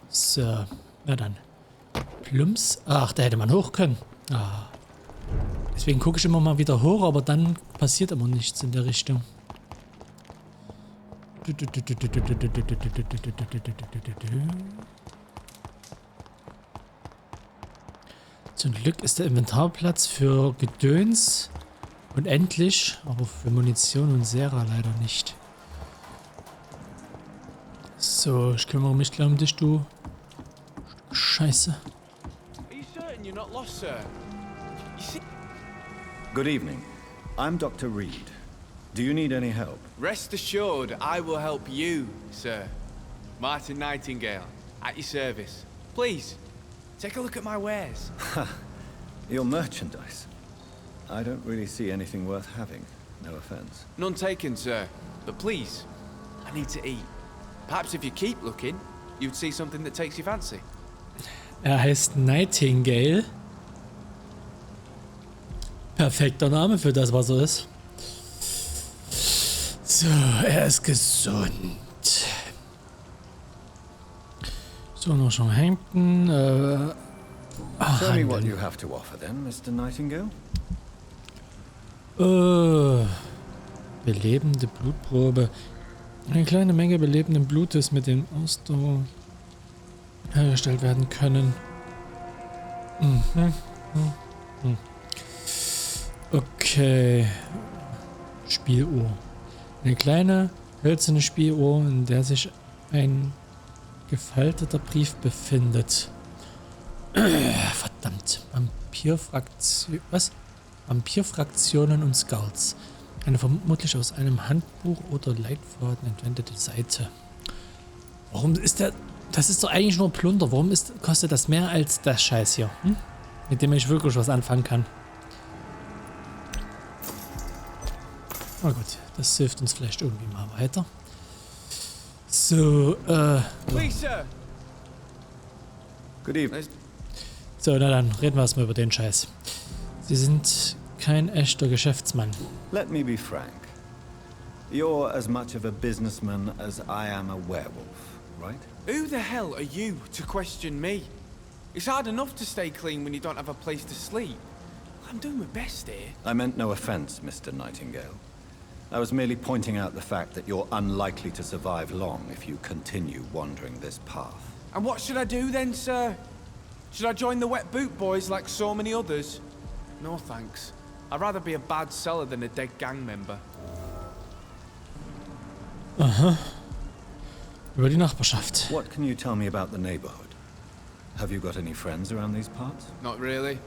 So, na dann. Plumps. Ach, da hätte man hoch können. Ah. Deswegen gucke ich immer mal wieder hoch, aber dann passiert immer nichts in der Richtung. Zum Glück ist der Inventarplatz für Gedöns unendlich, aber für Munition und Sera leider nicht. So, ich kümmere mich gleich um dich, du Scheiße. Good evening. I'm Dr. Reed. Do you need any help? Rest assured, I will help you, sir. Martin Nightingale, at your service. Please, take a look at my wares. Your merchandise. I don't really see anything worth having. No offense. None taken, sir. But please, I need to eat. Perhaps if you keep looking, you'd see something that takes your fancy. Heißt Nightingale. Perfekter Name für das, was er ist. So, ist gesund. So, noch schon Hampton. Tell me what you have to offer then, Mr. Nightingale. Belebende Blutprobe. Eine kleine Menge belebenden Blutes mit dem Ausdauer hergestellt werden können. Okay. Spieluhr. Eine kleine hölzerne Spieluhr, in der sich ein gefalteter Brief befindet. Verdammt. Vampyrfraktion. Was? Vampyrfraktionen und Skulls. Eine vermutlich aus einem Handbuch oder Leitfaden entwendete Seite. Warum ist der... Das ist doch eigentlich nur Plunder. Warum kostet das mehr als das Scheiß hier? Mit dem ich wirklich was anfangen kann. Na gut, das hilft uns vielleicht irgendwie mal weiter. So, Good evening. So, na dann, reden wir erstmal über den Scheiß. Sie sind kein echter Geschäftsmann. Let me be frank. You're as much of a businessman as I am a werewolf, right? Who the hell are you to question me? It's hard enough to stay clean when you don't have a place to sleep. I'm doing my best here. I meant no offense, Mr. Nightingale. I was merely pointing out the fact that you're unlikely to survive long if you continue wandering this path. And what should I do then, sir? Should I join the wet boot boys like so many others? No thanks. I'd rather be a bad seller than a dead gang member. Aha. Über die Nachbarschaft. What can you tell me about the neighborhood? Have you got any friends around these parts? Not really.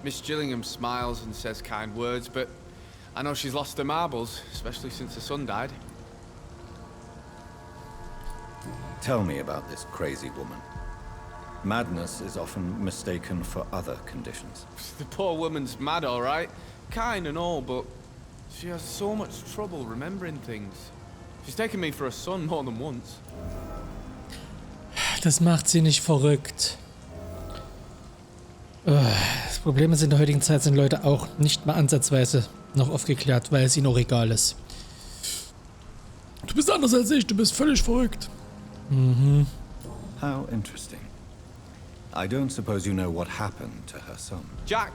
Miss Gillingham smiles and says kind words, but I know she's lost her marbles, especially since her son died. Tell me about this crazy woman. Madness is often mistaken for other conditions. The poor woman's mad, all right. Kind and all, but she has so much trouble remembering things. She's taken me for a son more than once. Das macht sie nicht verrückt. Das Problem ist, in der heutigen Zeit sind Leute auch nicht mal ansatzweise noch aufgeklärt, weil es ihnen auch egal ist. Du bist anders als ich, du bist völlig verrückt. Mhm. How interesting. I don't suppose you know what happened to her son. Jack!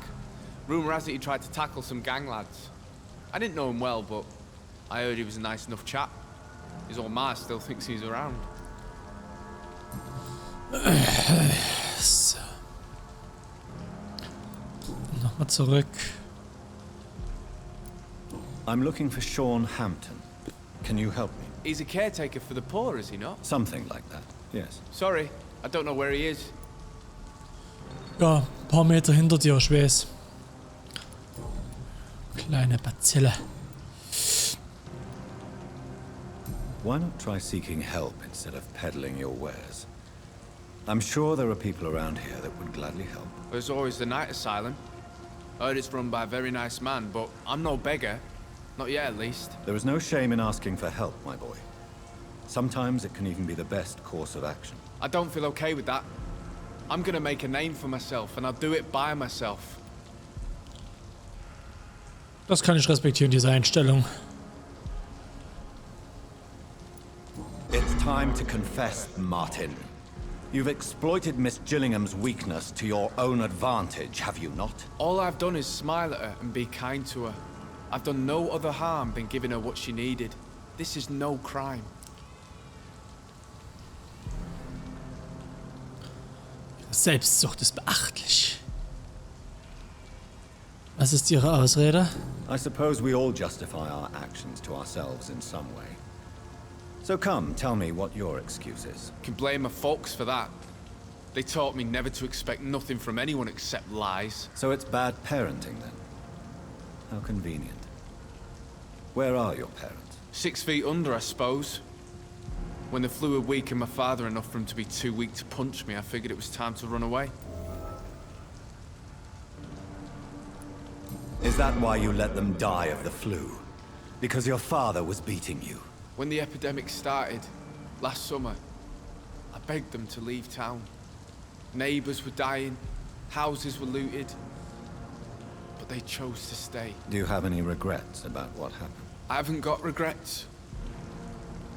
Rumor has it he tried to tackle some gang lads. I didn't know him well, but I heard he was a nice enough chap. His old ma still thinks he's around. So. Nochmal zurück. I'm looking for Sean Hampton. Can you help me? He's a caretaker for the poor, is he not? Something like that, yes. Sorry, I don't know where he is. Ja, ein paar Meter hinter dir, ich weiß. Kleine Bazille. Why not try seeking help instead of peddling your wares? I'm sure there are people around here that would gladly help. There's always the night asylum. I heard it's run by a very nice man, but I'm no beggar. Not yet, at least. There is no shame in asking for help, my boy. Sometimes it can even be the best course of action. I don't feel okay with that. I'm gonna make a name for myself, and I'll do it by myself. Das kann ich respektieren, diese Einstellung. It's time to confess, Martin. You've exploited Miss Gillingham's weakness to your own advantage, have you not? All I've done is smile at her and be kind to her. I've done no other harm than giving her what she needed. This is no crime. Selbstsucht ist beachtlich. Was ist Ihre Ausrede? I suppose we all justify our actions to ourselves in some way. So come, tell me what your excuse is. Can blame my folks for that. They taught me never to expect nothing from anyone except lies. So it's bad parenting then? How convenient. Where are your parents? 6 feet under, I suppose. When the flu had weakened my father enough for him to be too weak to punch me, I figured it was time to run away. Is that why you let them die of the flu? Because your father was beating you? When the epidemic started, last summer, I begged them to leave town. Neighbors were dying, houses were looted, but they chose to stay. Do you have any regrets about what happened? I haven't got regrets,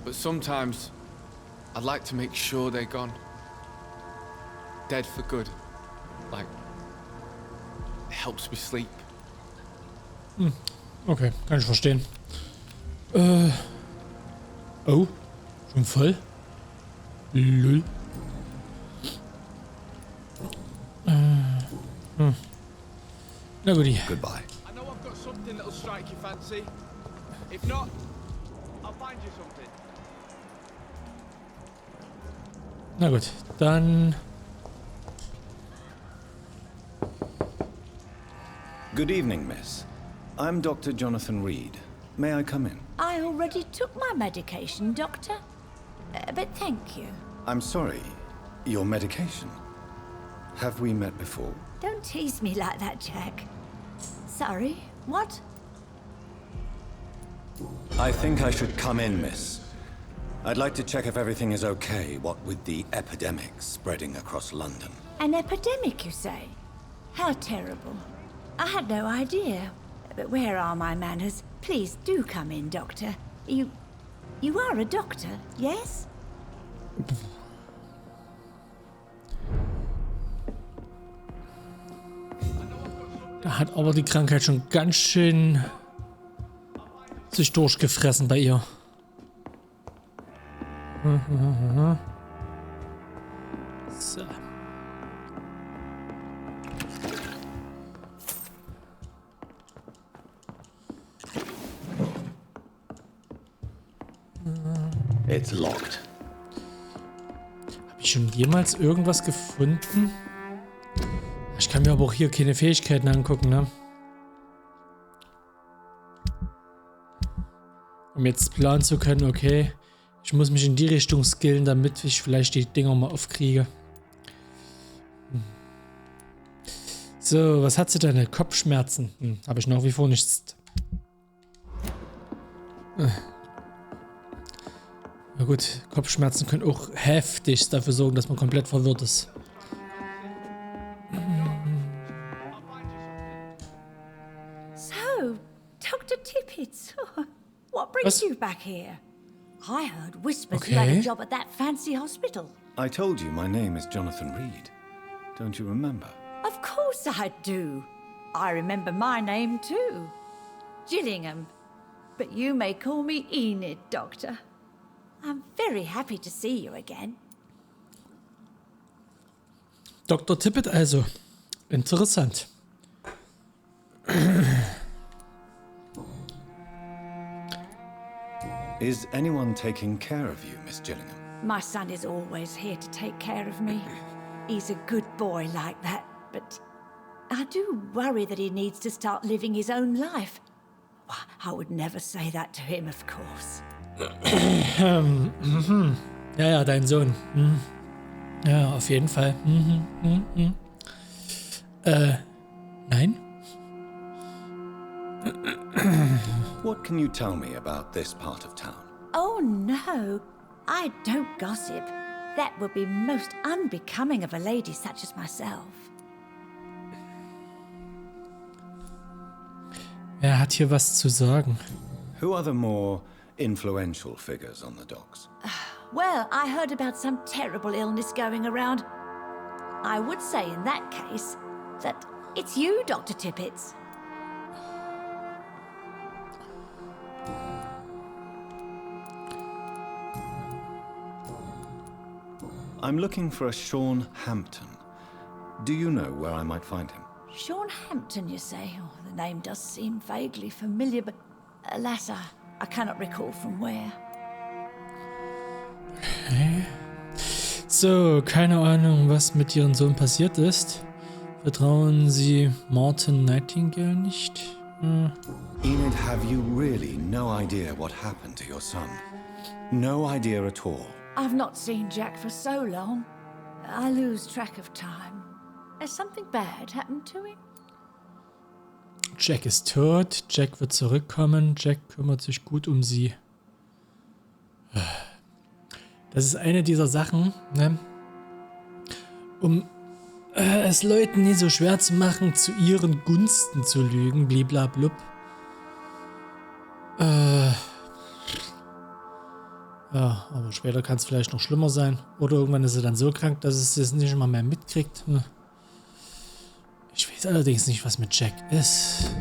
but sometimes I'd like to make sure they're gone. Dead for good. Like, it helps me sleep. Okay, kann ich verstehen. Oh, schon voll? Lul. Na gut. Goodbye. I know I've got something that'll strike your fancy. If not, I'll find you something. Na gut, dann... Good evening, miss. I'm Dr. Jonathan Reed. May I come in? I already took my medication, Doctor. But thank you. I'm sorry. Your medication? Have we met before? Don't tease me like that, Jack. Sorry, what? I think I should come in, miss. I'd like to check if everything is okay, what with the epidemic spreading across London. An epidemic, you say? How terrible. I had no idea. But where are my manners? Please do come in, Doctor. You are a doctor, yes? Da hat aber die Krankheit schon ganz schön sich durchgefressen bei ihr. So. It's locked. Habe ich schon jemals irgendwas gefunden? Ich kann mir aber auch hier keine Fähigkeiten angucken, ne? Um jetzt planen zu können, okay, ich muss mich in die Richtung skillen, damit ich vielleicht die Dinger mal aufkriege. So, was hat sie denn? Kopfschmerzen. Habe ich nach wie vor nichts. Na gut, Kopfschmerzen können auch heftig dafür sorgen, dass man komplett verwirrt ist. So, Dr. Tippett, what brings you back here? I heard whispers you had a job at that fancy hospital. I told you my name is Jonathan Reed. Don't you remember? Of course I do. I remember my name too. Gillingham. But you may call me Enid, Doctor. I'm very happy to see you again. Dr. Tippett also. Interessant. Is anyone taking care of you, Miss Gillingham? My son is always here to take care of me. He's a good boy like that, but I do worry that he needs to start living his own life. I would never say that to him, of course. Ja, dein Sohn. Ja, auf jeden Fall. Nein? What can you tell me about this part of town? Oh, no. I don't gossip. That would be most unbecoming of a lady such as myself. Er hat hier was zu sagen. Who are the more influential figures on the docks? Well, I heard about some terrible illness going around. I would say in that case that it's you, Dr. Tippets. I'm looking for a Sean Hampton. Do you know where I might find him? Sean Hampton, you say? Oh, the name does seem vaguely familiar, but alas, I cannot recall from where. Okay. So, keine Ahnung, was mit ihrem Sohn passiert ist. Vertrauen Sie Martin Nightingale nicht? Enid, have you really no idea what happened to your son? No idea at all. I've not seen Jack for so long. I lose track of time. Has something bad happened to him? Jack ist tot. Jack wird zurückkommen. Jack kümmert sich gut um sie. Das ist eine dieser Sachen, ne? Um es Leuten nie so schwer zu machen, zu ihren Gunsten zu lügen, bliblablub. Ja, aber später kann es vielleicht noch schlimmer sein. Oder irgendwann ist sie dann so krank, dass es das nicht mal mehr mitkriegt. Ich weiß allerdings nicht, was mit Jack ist.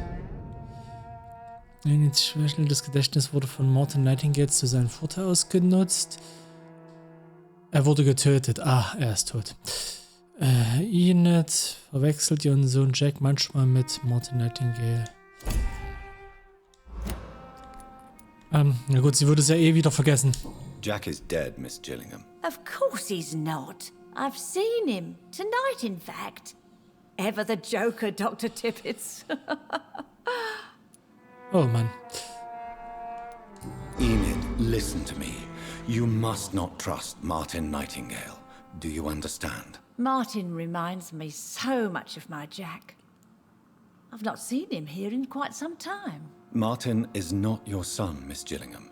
Das Gedächtnis wurde von Martin Nightingale zu seinem Vorteil ausgenutzt. Er wurde getötet. Ah, er ist tot. Enid verwechselt ihren Sohn Jack manchmal mit Martin Nightingale. Na gut, sie würde es ja eh wieder vergessen. Jack is dead, Miss Gillingham. Of course he's not. I've seen him. Tonight, in fact. Ever the joker, Dr. Tippets. Oh Mann. Enid, listen to me. You must not trust Martin Nightingale. Do you understand? Martin reminds me so much of my Jack. I've not seen him here in quite some time. Martin is not your son, Miss Gillingham.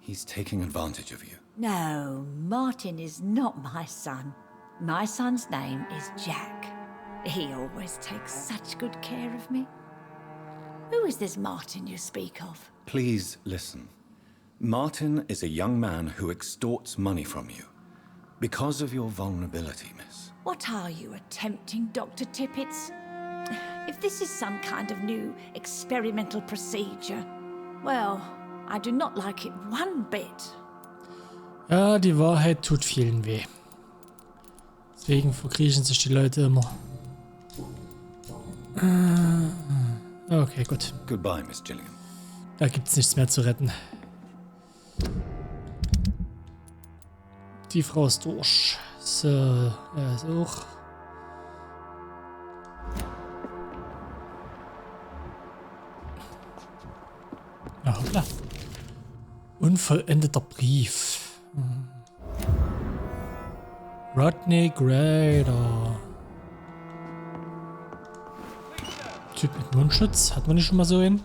He's taking advantage of you. No, Martin is not my son. My son's name is Jack. He always takes such good care of me. Who is this Martin you speak of? Please listen. Martin is a young man who extorts money from you. Because of your vulnerability, miss. What are you attempting, Dr. Tippets? If this is some kind of new experimental procedure, well, I do not like it one bit. Ja, die Wahrheit tut vielen weh. Deswegen verkriechen sich die Leute immer. Okay, gut. Goodbye, Miss Gillingham. Da gibt's nichts mehr zu retten. Die Frau ist durch. So, er ist auch. Ja, hoppla. Unvollendeter Brief. Rodney Grader. Typ mit Mundschutz. Hat man nicht schon mal so einen?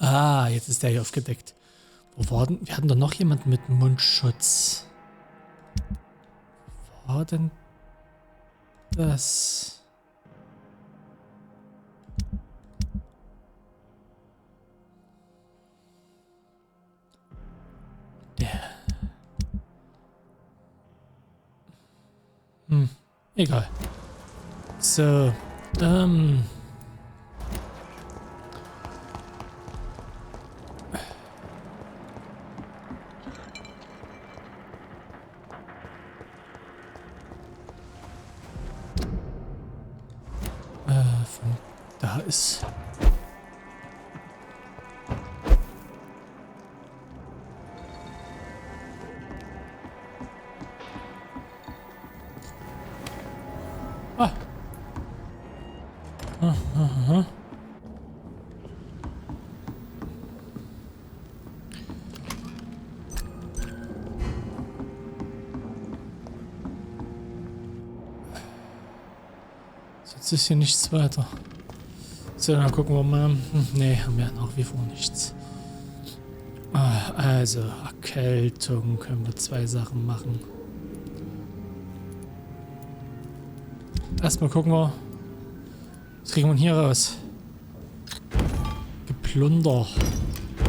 Ah, jetzt ist der hier aufgedeckt. Wo war denn? Wir hatten doch noch jemanden mit Mundschutz. Wo war denn das? Egal. So, von da ist... Ah. Aha. Jetzt ist hier nichts weiter. So, dann gucken wir mal. Nee, haben wir nach wie vor nichts. Also, Erkältung können wir 2 Sachen machen. Erstmal gucken wir, was kriegen wir hier raus? Plunder.